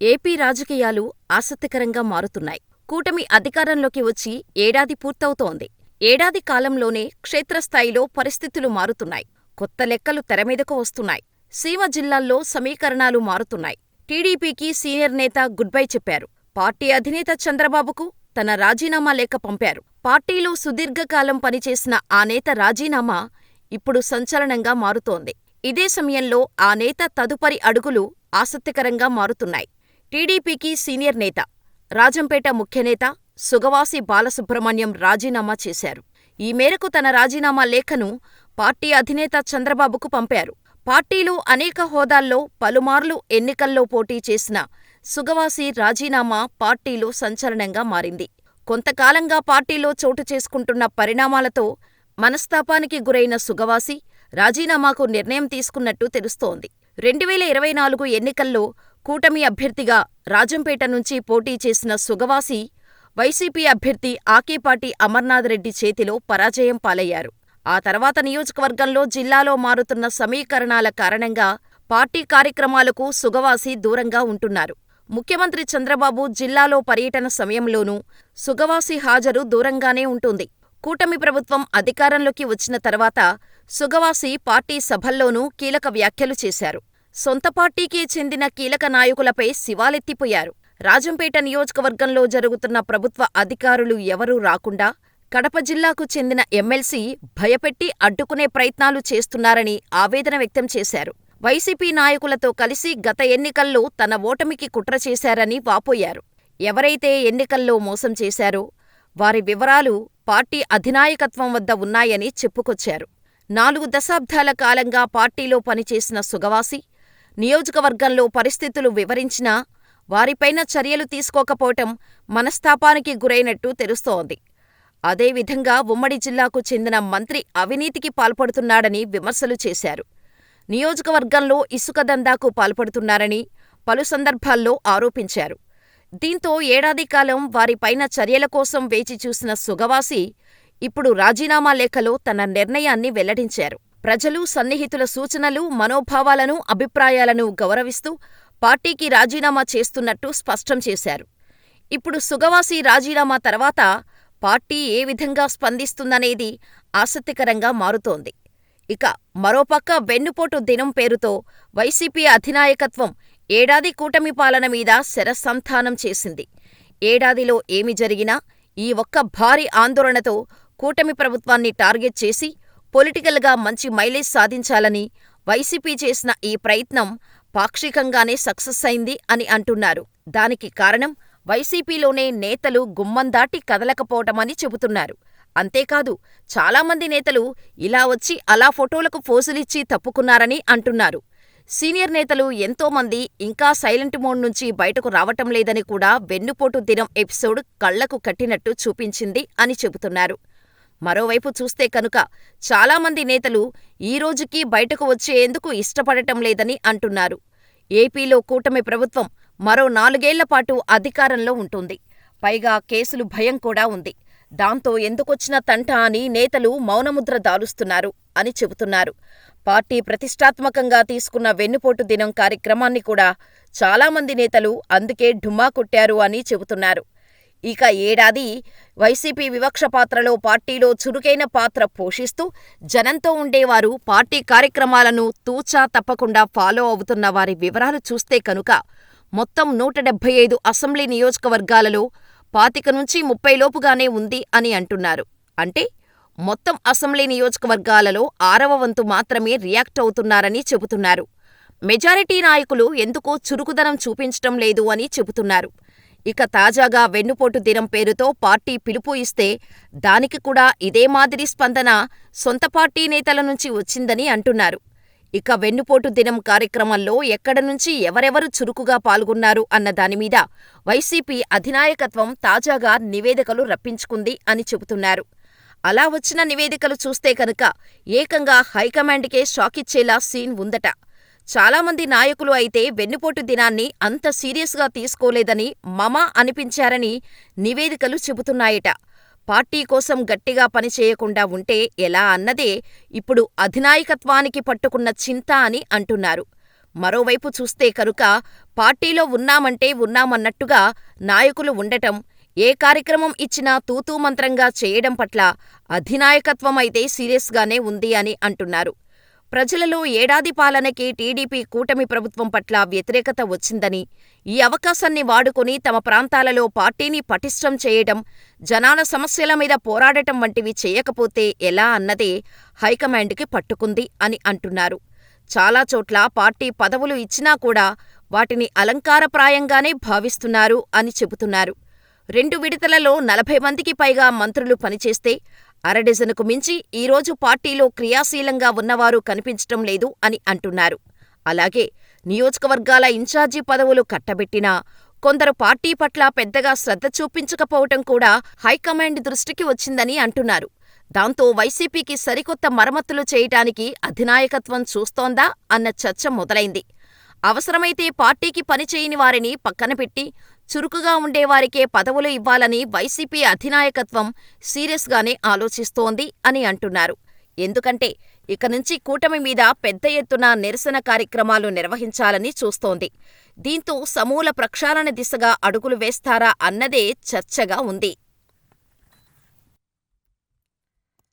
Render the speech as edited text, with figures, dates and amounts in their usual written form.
AP రాజకీయాలు ఆసక్తికరంగా మారుతున్నాయి. కూటమి అధికారంలోకి వచ్చి ఏడాది పూర్తవుతోంది. ఏడాది కాలంలోనే క్షేత్రస్థాయిలో పరిస్థితులు మారుతున్నాయి. కొత్త లెక్కలు తెరమీదకు వస్తున్నాయి. సీమ జిల్లాల్లో సమీకరణాలు మారుతున్నాయి. టీడీపీకి సీనియర్ నేత గుడ్ బై చెప్పారు. పార్టీ అధినేత చంద్రబాబుకు తన రాజీనామా లేఖ పంపారు. పార్టీలో సుదీర్ఘకాలం పనిచేసిన ఆ నేత రాజీనామా ఇప్పుడు సంచలనంగా మారుతోంది. ఇదే సమయంలో ఆ నేత తదుపరి అడుగులు ఆసక్తికరంగా మారుతున్నాయి. టీడీపీకి సీనియర్ నేత, రాజంపేట ముఖ్యనేత సుగవాసి బాలసుబ్రహ్మణ్యం రాజీనామా చేశారు. ఈ మేరకు తన రాజీనామా లేఖను పార్టీ అధినేత చంద్రబాబుకు పంపారు. పార్టీలో అనేక హోదాల్లో పలుమార్లు ఎన్నికల్లో పోటీ చేసిన సుగవాసి రాజీనామా పార్టీలో సంచలనంగా మారింది. కొంతకాలంగా పార్టీలో చోటు చేసుకుంటున్న పరిణామాలతో మనస్తాపానికి గురైన సుగవాసి రాజీనామాకు నిర్ణయం తీసుకున్నట్టు తెలుస్తోంది. 2024 ఎన్నికల్లో కూటమి అభ్యర్థిగా రాజంపేట నుంచి పోటీ చేసిన సుగవాసి వైసీపీ అభ్యర్థి ఆకేపాటి అమర్నాథ్ రెడ్డి చేతిలో పరాజయం పాలయ్యారు. ఆ తర్వాత నియోజకవర్గంలో, జిల్లాలో మారుతున్న సమీకరణాల కారణంగా పార్టీ కార్యక్రమాలకు సుగవాసి దూరంగా ఉంటున్నారు. ముఖ్యమంత్రి చంద్రబాబు జిల్లాలో పర్యటన సమయంలోనూ సుగవాసి హాజరు దూరంగానే ఉంటుంది. కూటమి ప్రభుత్వం అధికారంలోకి వచ్చిన తర్వాత సుగవాసి పార్టీ సభల్లోనూ కీలక వ్యాఖ్యలు చేశారు. సొంత పార్టీకే చెందిన కీలక నాయకులపై శివాలెత్తిపోయారు. రాజంపేట నియోజకవర్గంలో జరుగుతున్న ప్రభుత్వ అధికారులు ఎవరూ రాకుండా కడప జిల్లాకు చెందిన ఎమ్మెల్సీ భయపెట్టి అడ్డుకునే ప్రయత్నాలు చేస్తున్నారని ఆవేదన వ్యక్తం చేశారు. వైసీపీ నాయకులతో కలిసి గత ఎన్నికల్లో తన ఓటమికి కుట్ర చేశారని వాపోయారు. ఎవరైతే ఎన్నికల్లో మోసం చేశారో వారి వివరాలు పార్టీ అధినాయకత్వం వద్ద ఉన్నాయని చెప్పుకొచ్చారు. 4 దశాబ్దాల కాలంగా పార్టీలో పనిచేసిన సుగవాసి నియోజకవర్గంలో పరిస్థితులు వివరించినా వారిపైన చర్యలు తీసుకోకపోవటం మనస్తాపానికి గురైనట్టు తెలుస్తోంది. అదేవిధంగా ఉమ్మడి జిల్లాకు చెందిన మంత్రి అవినీతికి పాల్పడుతున్నాడని విమర్శలు చేశారు. నియోజకవర్గంలో ఇసుక దందాకు పాల్పడుతున్నారని పలు సందర్భాల్లో ఆరోపించారు. దీంతో ఏడాది కాలం వారిపైన చర్యల కోసం వేచి చూసిన సుగవాసి ఇప్పుడు రాజీనామా లేఖలో తన నిర్ణయాన్ని వెల్లడించారు. ప్రజలు, సన్నిహితుల సూచనలు, మనోభావాలను, అభిప్రాయాలను గౌరవిస్తూ పార్టీకి రాజీనామా చేస్తున్నట్టు స్పష్టం చేశారు. ఇప్పుడు సుగవాసి రాజీనామా తర్వాత పార్టీ ఏ విధంగా స్పందిస్తుందనేది ఆసక్తికరంగా మారుతోంది. ఇక మరోపక్క వెన్నుపోటు దినం పేరుతో వైసీపీ అధినాయకత్వం ఏడాది కూటమి పాలన మీద శరసంధానం చేసింది. ఏడాదిలో ఏమి జరిగినా ఈ ఒక్క భారీ ఆందోళనతో కూటమి ప్రభుత్వాన్ని టార్గెట్ చేసి పొలిటికల్గా మంచి మైలేజ్ సాధించాలని వైసీపీ చేసిన ఈ ప్రయత్నం పాక్షికంగానే సక్సెస్ అయింది అని అంటున్నారు. దానికి కారణం వైసీపీలోనే నేతలు గుమ్మం దాటి కదలకపోవటమని చెబుతున్నారు. అంతేకాదు, చాలామంది నేతలు ఇలా వచ్చి అలా ఫోటోలకు పోజులిచ్చి తప్పుకున్నారని అంటున్నారు. సీనియర్ నేతలు ఎంతోమంది ఇంకా సైలెంట్ మోడ్ నుంచి బయటకు రావటం లేదని కూడా వెన్నుపోటు దినం ఎపిసోడ్ కళ్లకు కట్టినట్టు చూపించింది అని చెబుతున్నారు. మరోవైపు చూస్తే కనుక చాలామంది నేతలు ఈ రోజుకీ బయటకు వచ్చేందుకు ఇష్టపడటం లేదని అంటున్నారు. ఏపీలో కూటమి ప్రభుత్వం మరో 4 ఏళ్లపాటు అధికారంలో ఉంటుంది. పైగా కేసులు భయం కూడా ఉంది. దాంతో ఎందుకొచ్చిన తంట అని నేతలు మౌనముద్ర దాలుస్తున్నారు అని చెబుతున్నారు. పార్టీ ప్రతిష్టాత్మకంగా తీసుకున్న వెన్నుపోటు దినం కార్యక్రమాన్ని కూడా చాలామంది నేతలు అందుకే ఢుమ్మా కొట్టారు అని చెబుతున్నారు. ఇక ఏడాది వైసీపీ వివక్ష పాత్రలో పార్టీలో చురుకైన పాత్ర పోషిస్తూ జనంతో ఉండేవారు, పార్టీ కార్యక్రమాలను తూచా తప్పకుండా ఫాలో అవుతున్న వారి వివరాలు చూస్తే కనుక మొత్తం 175 అసెంబ్లీ నియోజకవర్గాలలో 25 నుంచి 30 లోపుగానే ఉంది అని అంటున్నారు. అంటే మొత్తం అసెంబ్లీ నియోజకవర్గాలలో 6వ వంతు మాత్రమే రియాక్ట్ అవుతున్నారని చెబుతున్నారు. మెజారిటీ నాయకులు ఎందుకో చురుకుదనం చూపించటం లేదు అని చెబుతున్నారు. ఇక తాజాగా వెన్నుపోటు దినం పేరుతో పార్టీ పిలుపు ఇస్తే దానికి కూడా ఇదే మాదిరి స్పందన సొంత పార్టీ నేతల నుంచి వచ్చిందని అంటున్నారు. ఇక వెన్నుపోటు దినం కార్యక్రమంలో ఎక్కడ నుంచి ఎవరెవరు చురుకుగా పాల్గొన్నారు అన్న దానిమీద వైసీపీ అధినాయకత్వం తాజాగా నివేదికలు రప్పించుకుంది అని చెబుతున్నారు. అలా వచ్చిన నివేదికలు చూస్తే కనుక ఏకంగా హైకమాండ్కే షాకిచ్చేలా సీన్ ఉందట. చాలామంది నాయకులు అయితే వెన్నుపోటు దినాన్ని అంత సీరియస్గా తీసుకోలేదని, మమా అనిపించారని నివేదికలు చెబుతున్నాయట. పార్టీ కోసం గట్టిగా పనిచేయకుండా ఉంటే ఎలా అన్నదే ఇప్పుడు అధినాయకత్వానికి పట్టుకున్న చింత అని అంటున్నారు. మరోవైపు చూస్తే కనుక పార్టీలో ఉన్నామంటే ఉన్నామన్నట్టుగా నాయకులు ఉండటం, ఏ కార్యక్రమం ఇచ్చినా తూతూ మంత్రంగా చేయడం పట్ల అధినాయకత్వం అయితే సీరియస్గానే ఉంది అని అంటున్నారు. ప్రజలలో ఏడాది పాలనకే టీడీపీ కూటమి ప్రభుత్వం పట్ల వ్యతిరేకత వచ్చిందని, ఈ అవకాశాన్ని వాడుకొని తమ ప్రాంతాలలో పార్టీని పటిష్టం చేయడం, జనాల సమస్యల మీద పోరాడటం వంటివి చేయకపోతే ఎలా అన్నదే హైకమాండ్కి పట్టుకుంది అని అంటున్నారు. చాలా చోట్ల పార్టీ పదవులు ఇచ్చినా కూడా వాటిని అలంకారప్రాయంగానే భావిస్తున్నారు అని చెబుతున్నారు. 2 విడతలలో 40 మందికి పైగా మంత్రులు పనిచేస్తే అరడజనుకు మించి ఈరోజు పార్టీలో క్రియాశీలంగా ఉన్నవారు కనిపించటం లేదు అని అంటున్నారు. అలాగే నియోజకవర్గాల ఇన్ఛార్జి పదవులు కట్టబెట్టినా కొందరు పార్టీ పట్ల పెద్దగా శ్రద్ధ చూపించకపోవటం కూడా హైకమాండ్ దృష్టికి వచ్చిందని అంటున్నారు. దాంతో వైసీపీకి సరికొత్త మరమ్మతులు చేయటానికి అధినాయకత్వం చూస్తోందా అన్న చర్చ మొదలైంది. అవసరమైతే పార్టీకి పనిచేయని వారిని పక్కనపెట్టి చురుకుగా ఉండేవారికే పదవులు ఇవ్వాలని వైసీపీ అధినాయకత్వం సీరియస్గానే ఆలోచిస్తోంది అని అంటున్నారు. ఎందుకంటే ఇక నుంచి కూటమి మీద పెద్ద ఎత్తున నిరసన కార్యక్రమాలు నిర్వహించాలని చూస్తోంది. దీంతో సమూల ప్రక్షాళన దిశగా అడుగులు వేస్తారా అన్నదే చర్చగా ఉంది.